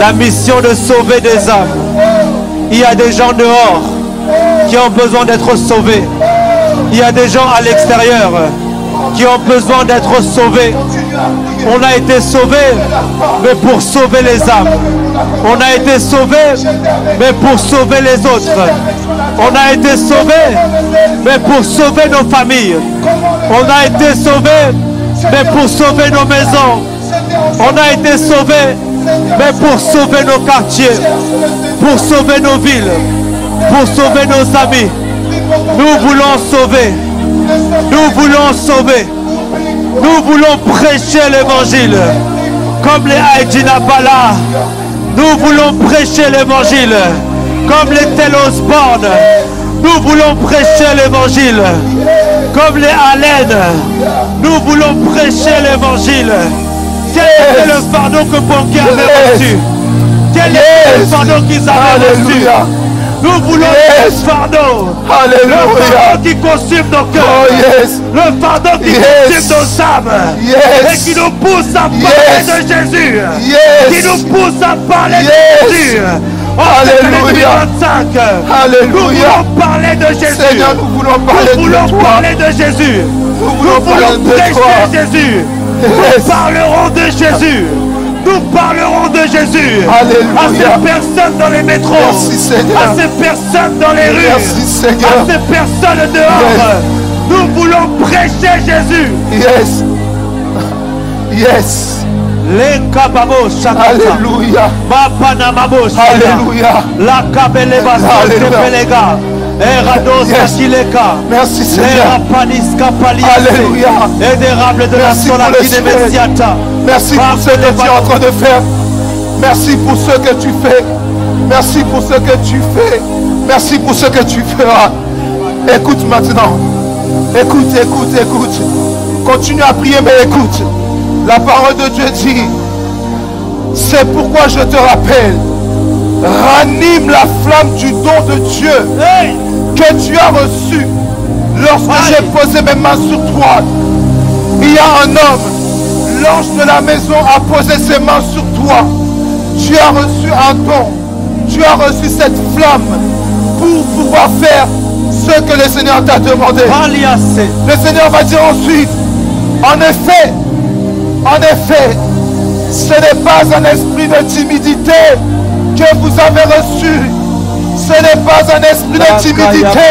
la mission de sauver des âmes. Il y a des gens dehors qui ont besoin d'être sauvés. Il y a des gens à l'extérieur qui ont besoin d'être sauvés. On a été sauvés, mais pour sauver les âmes. On a été sauvés, mais pour sauver les autres. On a été sauvés, mais pour sauver nos familles. On a été sauvés, mais pour sauver nos maisons. On a été sauvés, mais pour sauver nos quartiers, pour sauver nos villes, pour sauver nos amis. Nous voulons sauver. Nous voulons sauver. Nous voulons prêcher l'évangile. Comme les Aïdina Bala. Nous voulons prêcher l'évangile. Comme les Telosborn. Nous voulons prêcher l'évangile. Comme les Allen. Nous voulons prêcher l'évangile. Quel était le fardeau que Bonquet avait reçu? Quel était le fardeau qu'ils avaient reçu? Nous voulons le fardeau. Le fardeau qui consume nos cœurs. Le fardeau qui consume nos âmes. Et qui nous pousse à parler de Jésus. Qui nous pousse à parler de Jésus. Alléluia. Nous voulons parler de Jésus. Seigneur, nous voulons parler de Jésus. Nous voulons prêcher Jésus. Nous parlerons de Jésus. Nous parlerons de Jésus. Alléluia. À ces personnes dans les métros. Merci, Seigneur. À ces personnes dans les rues. Merci, Seigneur. À ces personnes dehors. Nous voulons prêcher Jésus. Yes. Les kababo shakata. Alléluia. Mapanamabo shakata. Alléluia. La kabeleba sotepelega. Erados Akileka. Merci, Seigneur. Alléluia. Édérable de la Solakine Messiata. Merci pour ce que tu es en train de faire. Merci pour ce que tu fais. Merci pour ce que tu fais. Merci pour ce que tu feras. Écoute maintenant. Écoute. Continue à prier, mais écoute. La parole de Dieu dit, c'est pourquoi je te rappelle, ranime la flamme du don de Dieu que tu as reçu. Lorsque j'ai posé mes mains sur toi, il y a un homme, l'ange de la maison a posé ses mains sur toi. Tu as reçu un don. Tu as reçu cette flamme pour pouvoir faire ce que le Seigneur t'a demandé. Le Seigneur va dire ensuite, en effet, ce n'est pas un esprit de timidité que vous avez reçu. Ce n'est pas un esprit de timidité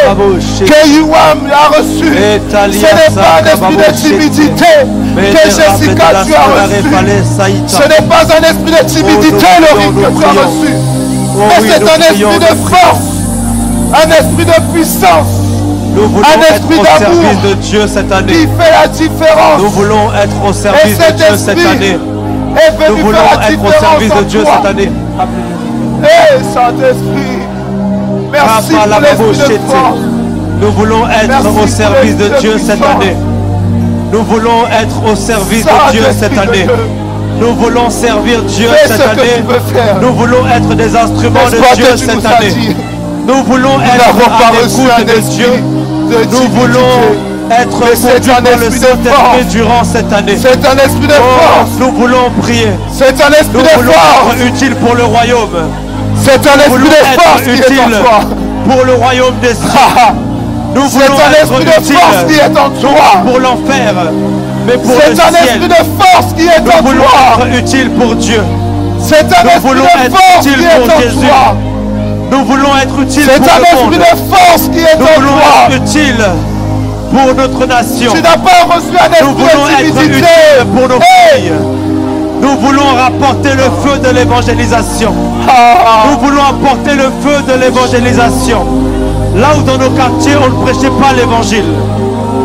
que Yuam a reçu. Ce n'est pas un esprit de timidité que Jessica tu as reçu. Ce n'est pas un esprit de timidité, Laurie, que tu as reçu. Mais c'est un esprit de force, un esprit de puissance. Nous voulons être au service de Dieu cette année. Qui fait la différence. Nous voulons être au service de Dieu cette année. Nous voulons être au service de Dieu cette année. Saint-Esprit, merci pour l'esprit de force. Nous voulons être au service de Dieu cette année. Nous voulons être au service de Dieu cette année. Nous voulons servir Dieu cette année. Nous voulons être des instruments de Dieu cette année. Nous voulons être à l'écoute de Dieu. Nous voulons être conduits par le Saint-Esprit durant cette année. C'est un esprit de force. Nous voulons prier. C'est un esprit de force. Nous voulons être utiles pour le royaume. C'est un esprit de force qui est en toi. Pour le royaume des cieux. Nous voulons être utiles pour l'enfer. Mais pour le ciel. C'est un esprit de force qui est en toi. Nous voulons être utiles pour Dieu. C'est un esprit de force qui est en toi. Nous voulons être utiles pour le monde. C'est un esprit de force qui est en toi. Nous voulons être utiles pour notre nation. Tu n'as pas reçu un esprit de timidité. Nous voulons être utiles pour nos filles. Nous voulons rapporter le feu de l'évangélisation. Nous voulons apporter le feu de l'évangélisation. Là où dans nos quartiers on ne prêchait pas l'évangile.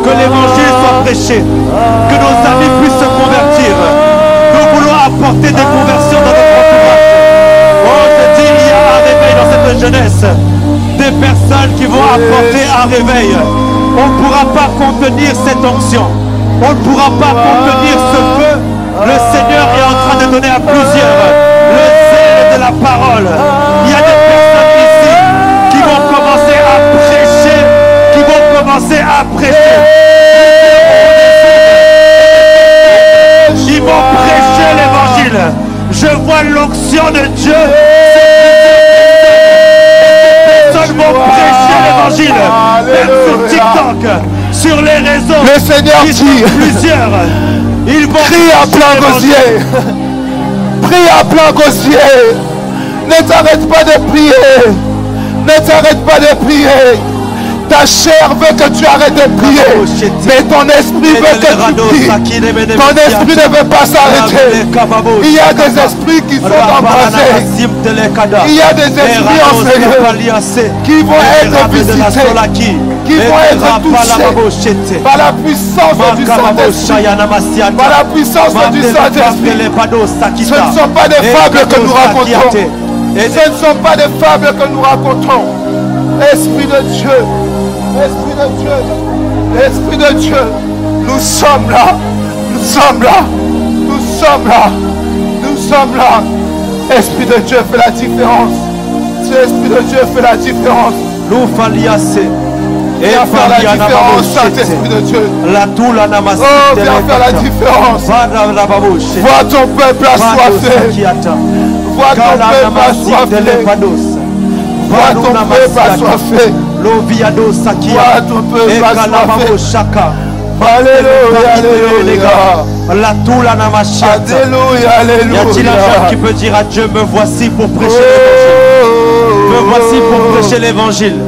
Que l'évangile soit prêché. Que nos amis puissent se convertir. Nous voulons apporter des conversions dans notre entourage. On te dit, il y a un réveil dans cette jeunesse. Des personnes qui vont apporter un réveil. On ne pourra pas contenir cette onction. On ne pourra pas contenir ce feu. Le Seigneur est en train de donner à plusieurs le zèle de la parole. Il y a des personnes ici qui vont commencer à prêcher. Ils vont prêcher l'évangile. Je vois par l'onction de Dieu, ces personnes vont prêcher l'évangile. Même sur TikTok, sur les réseaux, le Seigneur dit, plusieurs. Ils vont prie à plein gosier. Prie à plein gosier. Ne t'arrête pas de prier. Ne t'arrête pas de prier. Ta chair veut que tu arrêtes de prier, mais ton esprit veut que tu pries. Ton esprit ne veut pas s'arrêter. Il y a des esprits qui sont embrasés. Il y a des esprits en Seigneur qui vont être visités, qui vont être touchés par la puissance du Saint-Esprit. Par la puissance du Saint-Esprit. Ce ne sont pas des fables que nous racontons. Ce ne sont pas des fables que nous racontons. Esprit de Dieu. Esprit de Dieu, Esprit de Dieu, nous sommes là, nous sommes là, nous sommes là, nous sommes là. Esprit de Dieu fait la différence. L'Esprit de Dieu fait la différence. Nous faliassé. Viens faire la différence, Saint-Esprit de Dieu. Oh, viens faire la différence. Vois ton peuple assoiffé. Vois ton peuple assoiffé. Vois ton peuple assoiffé. L'oviado Sakia, Alléluia, alléluia. La toula namashia. Alléluia, alléluia. Y a-t-il un jeune qui peut dire à Dieu, me voici pour prêcher l'évangile? Me voici pour prêcher l'évangile.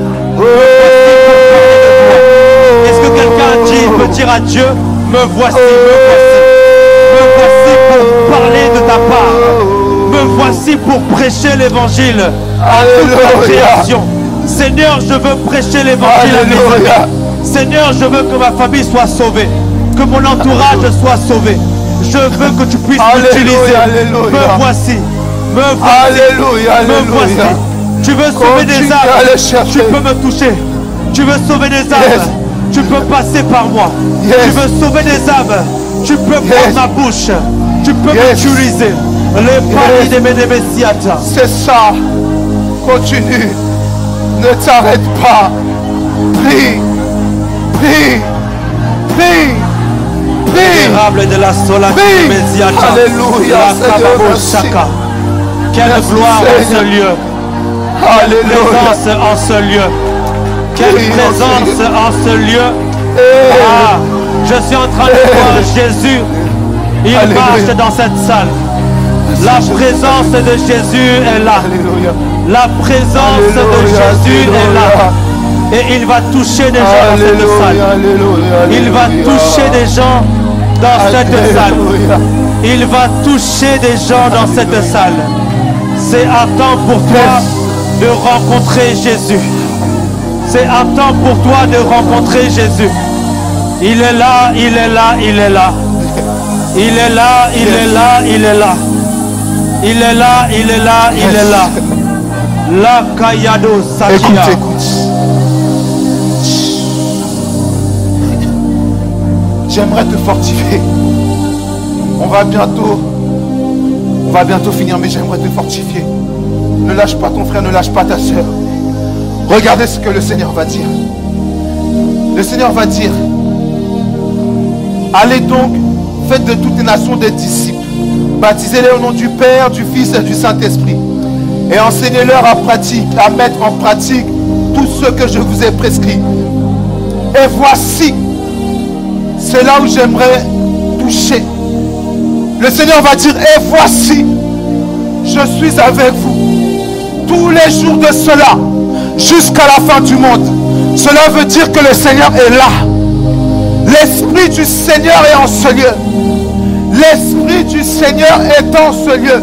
Est-ce que quelqu'un peut dire à Dieu, me voici, me voici pour parler de ta part, me voici pour prêcher l'évangile à toute la création. Seigneur, je veux prêcher l'évangile à mes amis. Seigneur, je veux que ma famille soit sauvée, que mon entourage soit sauvé. Je veux que tu puisses m'utiliser. Me voici, me voici, alléluia, me voici. Tu veux sauver des âmes, tu peux me toucher. Tu veux sauver des âmes, tu peux passer par moi. Tu veux sauver des âmes, tu peux prendre ma bouche. Tu peux m'utiliser. Les paris de mes messiata. C'est ça. Continue. Ne t'arrête pas. Prie. Prie. Prie. Prie. De la sola Prie. Alléluia. Seigneur, quelle gloire en ce lieu. Alléluia. Quelle présence en ce lieu. Quelle présence en ce lieu. Ah, je suis en train de voir Jésus. Il marche dans cette salle. La présence de Jésus est là. La présence de Jésus est là. Et il va toucher des gens dans cette salle. Il va toucher des gens dans cette salle. Il va toucher des gens dans cette salle. C'est un temps pour toi de rencontrer Jésus. C'est un temps pour toi de rencontrer Jésus. Il est là, il est là, il est là. Il est là, il est là, il est là. Il est là, il est là, il est là. La Kayado Sakia. Écoute. J'aimerais te fortifier. On va bientôt finir, mais j'aimerais te fortifier. Ne lâche pas ton frère, ne lâche pas ta soeur. Regardez ce que le Seigneur va dire. Le Seigneur va dire, allez donc, faites de toutes les nations des disciples. Baptisez-les au nom du Père, du Fils et du Saint-Esprit. Et enseignez-leur à mettre en pratique tout ce que je vous ai prescrit. Et voici, c'est là où j'aimerais toucher. Le Seigneur va dire, et voici, je suis avec vous tous les jours de cela, jusqu'à la fin du monde. Cela veut dire que le Seigneur est là. L'Esprit du Seigneur est en ce lieu. L'Esprit du Seigneur est en ce lieu.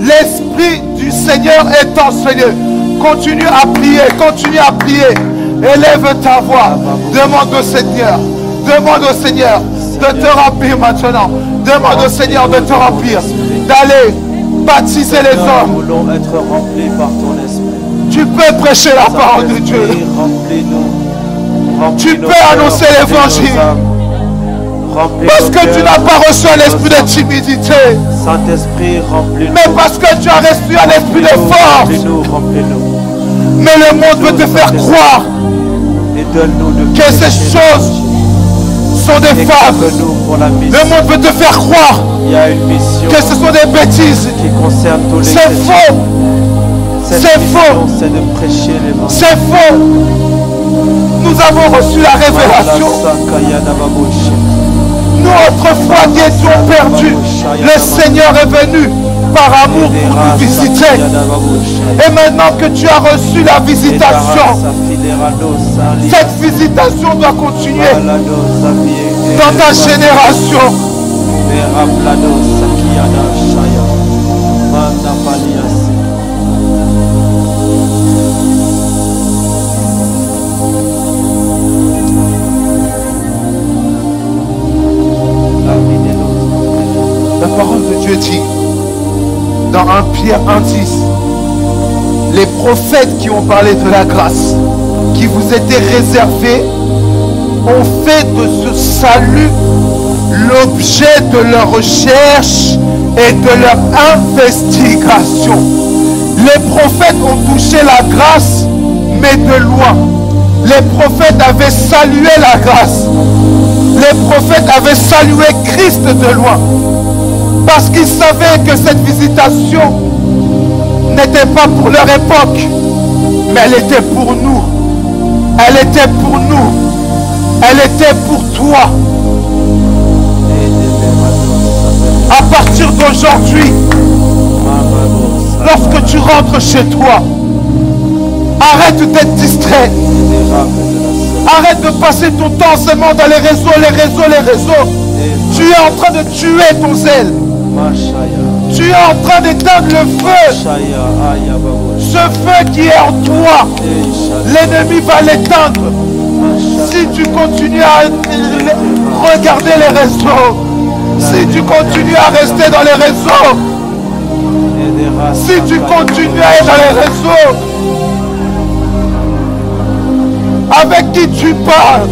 L'Esprit du Seigneur est en ce lieu. Continue à prier, continue à prier. Élève ta voix. Demande au Seigneur. Demande au Seigneur de te remplir maintenant. Demande au Seigneur de te remplir. D'aller baptiser les hommes. Nous voulons être remplis par ton esprit. Tu peux prêcher la parole de Dieu. Tu peux annoncer l'évangile. Parce que tu n'as pas reçu un esprit de timidité. Saint-Esprit, remplis-nous. Mais parce que tu as reçu un esprit de force. Mais le monde veut te faire croire que ces choses sont des femmes. Le monde veut te faire croire que ce sont des bêtises. C'est faux. C'est faux. C'est faux. Nous avons reçu la révélation. Nous, autrefois qui étions perdus, le Seigneur est venu par amour pour nous visiter. Et maintenant que tu as reçu la visitation, cette visitation doit continuer dans ta génération. La parole de Dieu dit dans 1 Pierre 1,10, les prophètes qui ont parlé de la grâce qui vous était réservée ont fait de ce salut l'objet de leur recherche et de leur investigation. Les prophètes ont touché la grâce, mais de loin. Les prophètes avaient salué la grâce. Les prophètes avaient salué Christ de loin. Parce qu'ils savaient que cette visitation n'était pas pour leur époque, mais elle était pour nous. Elle était pour nous. Elle était pour toi. À partir d'aujourd'hui, lorsque tu rentres chez toi, arrête d'être distrait. Arrête de passer ton temps seulement dans les réseaux. Tu es en train de tuer ton zèle. Tu es en train d'éteindre le feu. Ce feu qui est en toi, l'ennemi va l'éteindre. Si tu continues à regarder les réseaux, si tu continues à rester dans les réseaux, si tu continues à être dans les réseaux, avec qui tu parles,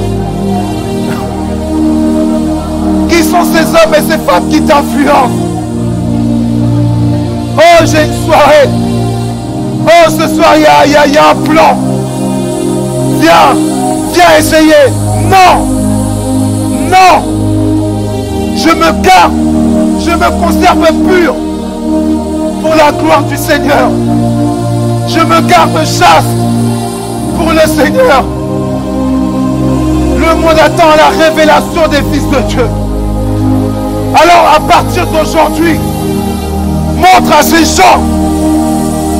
qui sont ces hommes et ces femmes qui t'influencent? Oh, j'ai une soirée. Oh, ce soir, il y a un plan. Viens essayer. Non. Je me garde. Je me conserve pur pour la gloire du Seigneur. Je me garde chaste pour le Seigneur. Le monde attend la révélation des fils de Dieu. Alors, à partir d'aujourd'hui, montre à ces gens,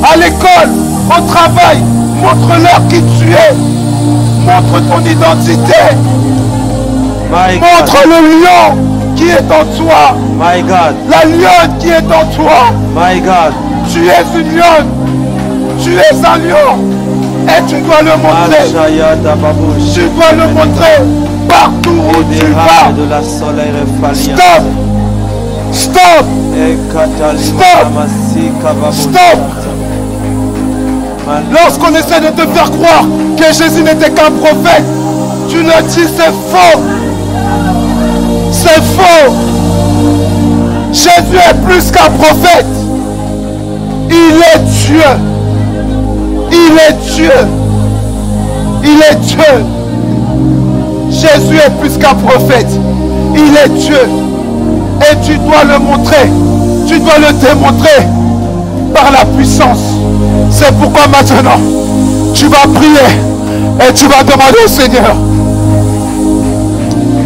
à l'école, au travail, montre-leur qui tu es. Montre ton identité. Montre le lion qui est en toi. My God. La lionne qui est en toi. My God. Tu es une lionne. Tu es un lion. Et tu dois le montrer. Tu dois le montrer partout où tu vas. Stop. Stop. Lorsqu'on essaie de te faire croire que Jésus n'était qu'un prophète, tu le dis, c'est faux. C'est faux. Jésus est plus qu'un prophète. Il est Dieu. Il est Dieu. Il est Dieu. Jésus est plus qu'un prophète. Il est Dieu. Et tu dois le montrer. Tu dois le démontrer par la puissance. C'est pourquoi maintenant, tu vas prier et tu vas demander au Seigneur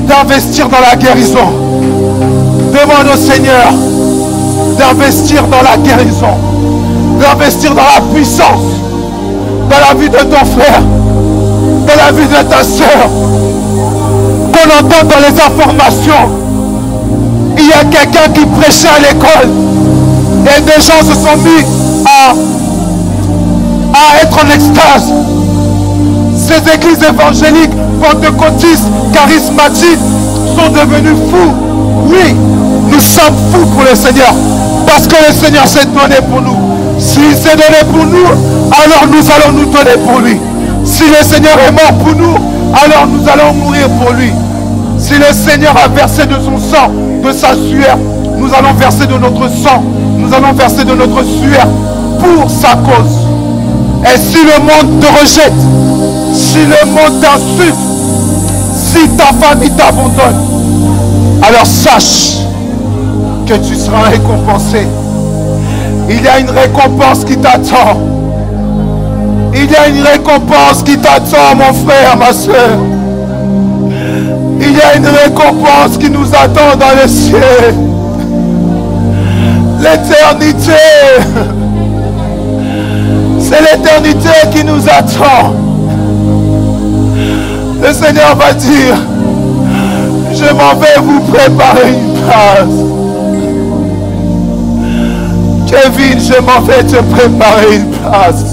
d'investir dans la guérison. Demande au Seigneur d'investir dans la guérison, d'investir dans la puissance, dans la vie de ton frère, dans la vie de ta soeur. Qu'on entend dans les informations, il y a quelqu'un qui prêchait à l'école et des gens se sont mis à être en extase. Ces églises évangéliques, pentecôtistes, charismatiques sont devenus fous. Oui, nous sommes fous pour le Seigneur parce que le Seigneur s'est donné pour nous. S'il s'est donné pour nous, alors nous allons nous donner pour lui. Si le Seigneur est mort pour nous, alors nous allons mourir pour lui. Si le Seigneur a versé de son sang, de sa sueur, nous allons verser de notre sang, nous allons verser de notre sueur pour sa cause. Et si le monde te rejette, si le monde t'insulte, Si ta famille t'abandonne, alors sache que tu seras récompensé. Il y a une récompense qui t'attend. Il y a une récompense qui t'attend, mon frère, ma soeur. Il y a une récompense qui nous attend dans le ciel. L'éternité. C'est l'éternité qui nous attend. Le Seigneur va dire, je m'en vais vous préparer une place. Kevin, je m'en vais te préparer une place.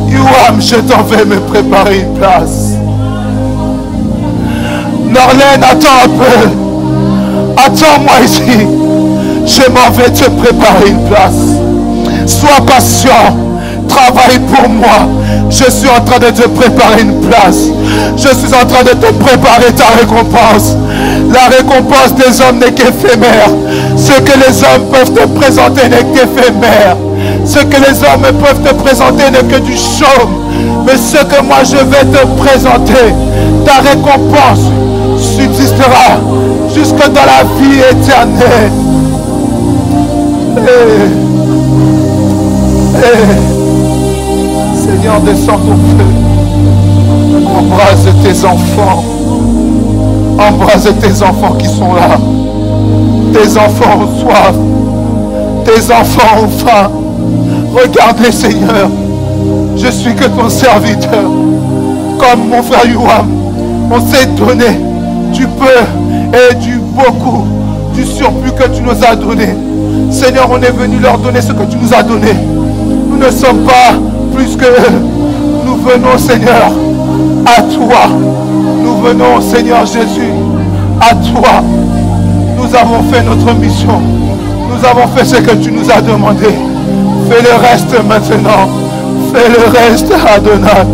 Youam, je t'en vais me préparer une place. Norlène, attends un peu. Attends-moi ici. Je m'en vais te préparer une place. Sois patient. Travaille pour moi. Je suis en train de te préparer une place. Je suis en train de te préparer ta récompense. La récompense des hommes n'est qu'éphémère. Ce que les hommes peuvent te présenter n'est qu'éphémère. Ce que les hommes peuvent te présenter n'est que du chaume. Mais ce que moi je vais te présenter, ta récompense subsistera jusque dans la vie éternelle. Seigneur, descends ton feu. Embrasse tes enfants. Embrasse tes enfants qui sont là. Tes enfants ont soif. Tes enfants ont faim. Regarde-les, Seigneur. Je suis que ton serviteur. Comme mon frère Youam, on s'est donné du peu et du beaucoup, du surplus que tu nous as donné. Seigneur, on est venu leur donner ce que tu nous as donné. Nous ne sommes pas plus que eux. Nous venons, Seigneur, à toi. Nous venons, Seigneur Jésus, à toi. Nous avons fait notre mission. Nous avons fait ce que tu nous as demandé. Fais le reste maintenant. Fais le reste, Adonai.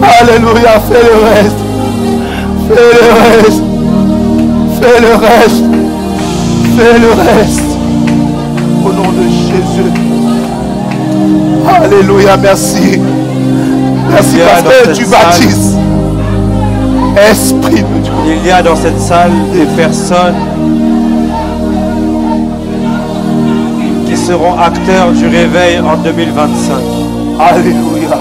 Alléluia, fais le reste. Fais le reste. Fais le reste. Fais le reste. Au nom de Jésus. Alléluia, merci. Merci parce que tu baptises. Esprit de Dieu. Il y a dans cette salle des personnes qui seront acteurs du réveil en 2025. Alléluia.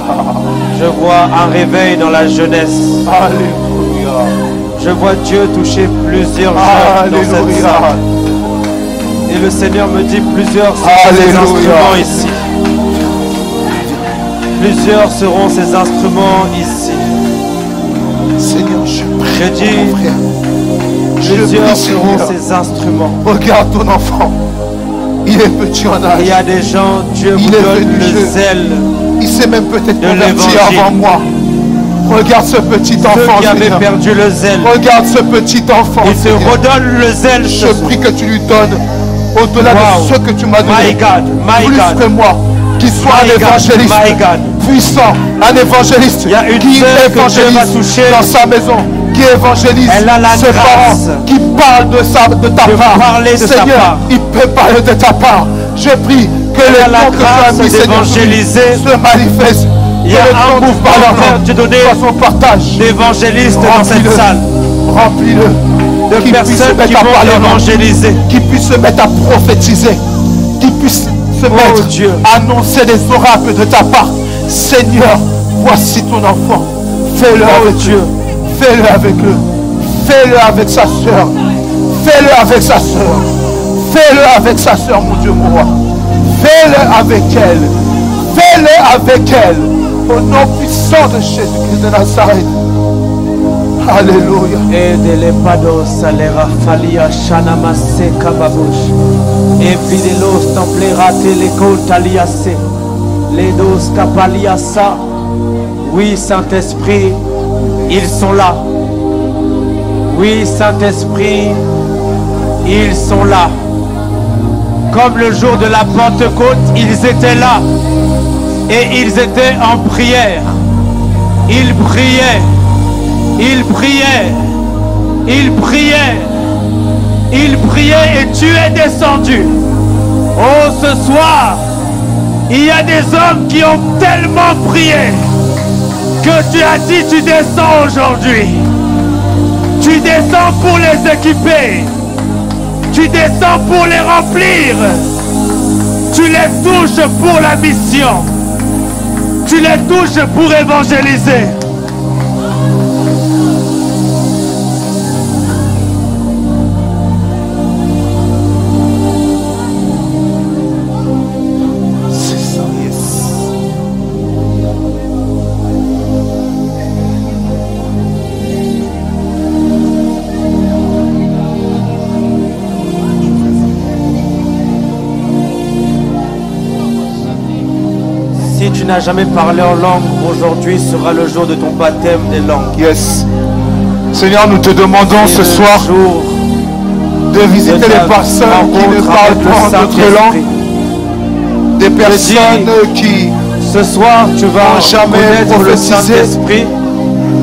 Je vois un réveil dans la jeunesse. Alléluia. Je vois Dieu toucher plusieurs jeunes dans cette salle. Et le Seigneur me dit plusieurs seront ces instruments ici. Plusieurs seront ces instruments ici. Seigneur, je dis, plusieurs seront ces instruments. Regarde ton enfant. Il est petit en âge. Il y a des gens, Dieu vous donne le zèle. Il s'est même peut-être converti avant moi. Regarde ce petit enfant. Ceux qui avaient perdu le zèle. Regarde ce petit enfant. Il te redonne le zèle. Je prie que tu lui donnes au-delà de ce que tu m'as donné. Plus que moi. Qu'il soit un évangéliste puissant, un évangéliste qui évangélise dans sa maison, qui évangélise ses parents, qui parle de ta part. Seigneur, il peut parler de ta part. Je prie que les dons que tu as mis, Seigneur, se manifestent. Il y a un mouvement de donner son partage d'évangélistes dans cette salle. Remplis-le. De personnes qui vont évangéliser. Qui puissent se mettre à prophétiser. Qui puissent se mettre à annoncer des oracles de ta part. Seigneur, voici ton enfant. Fais-le avec Dieu. Fais-le avec eux. Fais-le avec sa soeur. Fais-le avec sa soeur. Fais-le avec sa soeur, mon Dieu, mon roi. Fais-le avec elle. Fais-le avec elle. Au nom puissant de Jésus-Christ de Nazareth. Alléluia. Edele pados salera falia shanamase kababush. Evidelos templerate le coltaliase. Les dos capaliasa. Oui, Saint-Esprit, ils sont là. Oui, Saint-Esprit, ils sont là. Comme le jour de la Pentecôte, ils étaient là. Et ils étaient en prière. Ils priaient. Ils priaient. Ils priaient. Ils priaient et tu es descendu. Oh, ce soir, il y a des hommes qui ont tellement prié. que tu as dit, tu descends aujourd'hui. Tu descends pour les équiper. Tu descends pour les remplir. Tu les touches pour la mission. Tu les touches pour évangéliser. Si tu n'as jamais parlé en langue, aujourd'hui sera le jour de ton baptême des langues. Yes. Seigneur, nous te demandons ce soir de visiter les personnes qui ne parlent pas notre langue. Des personnes qui ce soir tu vas jamais connaître le prophétiser. Saint-Esprit.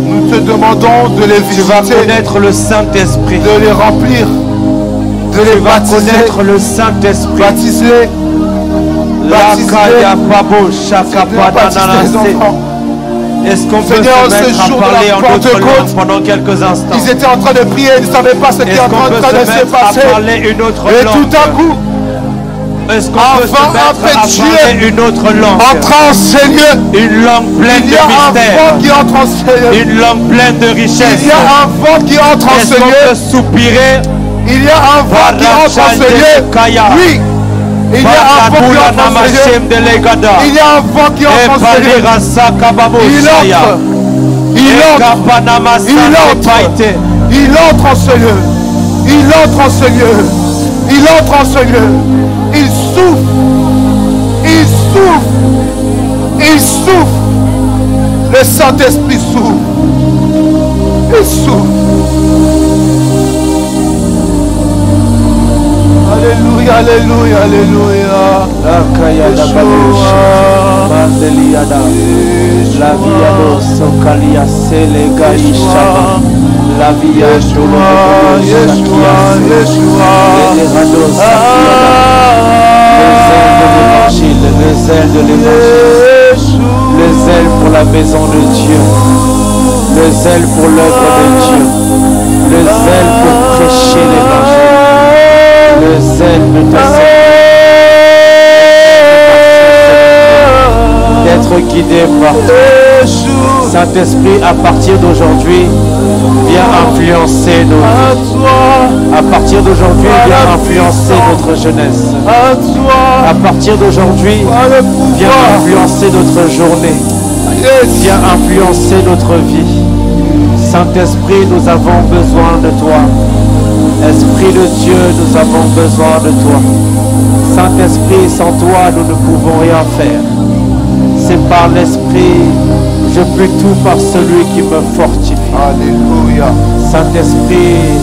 Nous te demandons de les Tu vas visiter, connaître le Saint-Esprit. de les remplir, de les Tu vas baptiser, connaître le Saint-Esprit. baptiser, Est-ce qu'on peut Seigneur, se mettre ce à jour de parler la en d'autres langues Pentecôte, pendant quelques instants? ils étaient en train de prier, ils ne savaient pas ce qui est Est-ce en qu'on peut train de se se mettre à passer. parler une autre Et langue? tout à coup, Est-ce qu'on peut se Enfin, mettre en fait, à Dieu parler une autre langue? entre en Seigneur, Une langue pleine il y de a un mystère. vent qui entre en Seigneur. Une langue pleine de richesse. Il y a un vent qui entre en Est-ce qu'on Seigneur. peut soupirer? Il y a un vent qui entre en Seigneur. Oui. Il y a un vent qui entre en Seigneur. Il y a un vent qui entre en Seigneur. Il entre. Il entre. Il entre. Il entre en Seigneur. Il entre en Seigneur. Il entre en Seigneur. Il souffle. Il souffle. Il souffle. Le Saint-Esprit souffle. Il souffle. Alléluia, alléluia, alléluia. La kaya da badusha, mandelia da, la via dosso kalia sele gaisha, la via Yeshua, Yeshua, Yeshua. Les ailes de l'évangile, les ailes pour la maison de Dieu, les ailes pour l'œuvre de Dieu, les ailes pour prêcher l'évangile, les ailes de ta d'être guidé par toi. Saint-Esprit, à partir d'aujourd'hui, viens influencer nos vies. À partir d'aujourd'hui, viens influencer notre jeunesse. À partir d'aujourd'hui, viens influencer notre journée. Viens influencer notre vie. Saint-Esprit, nous avons besoin de toi. Esprit de Dieu, nous avons besoin de toi. Saint-Esprit, sans toi, nous ne pouvons rien faire. C'est par l'Esprit, je puis tout par celui qui me fortifie. Alléluia. Saint-Esprit,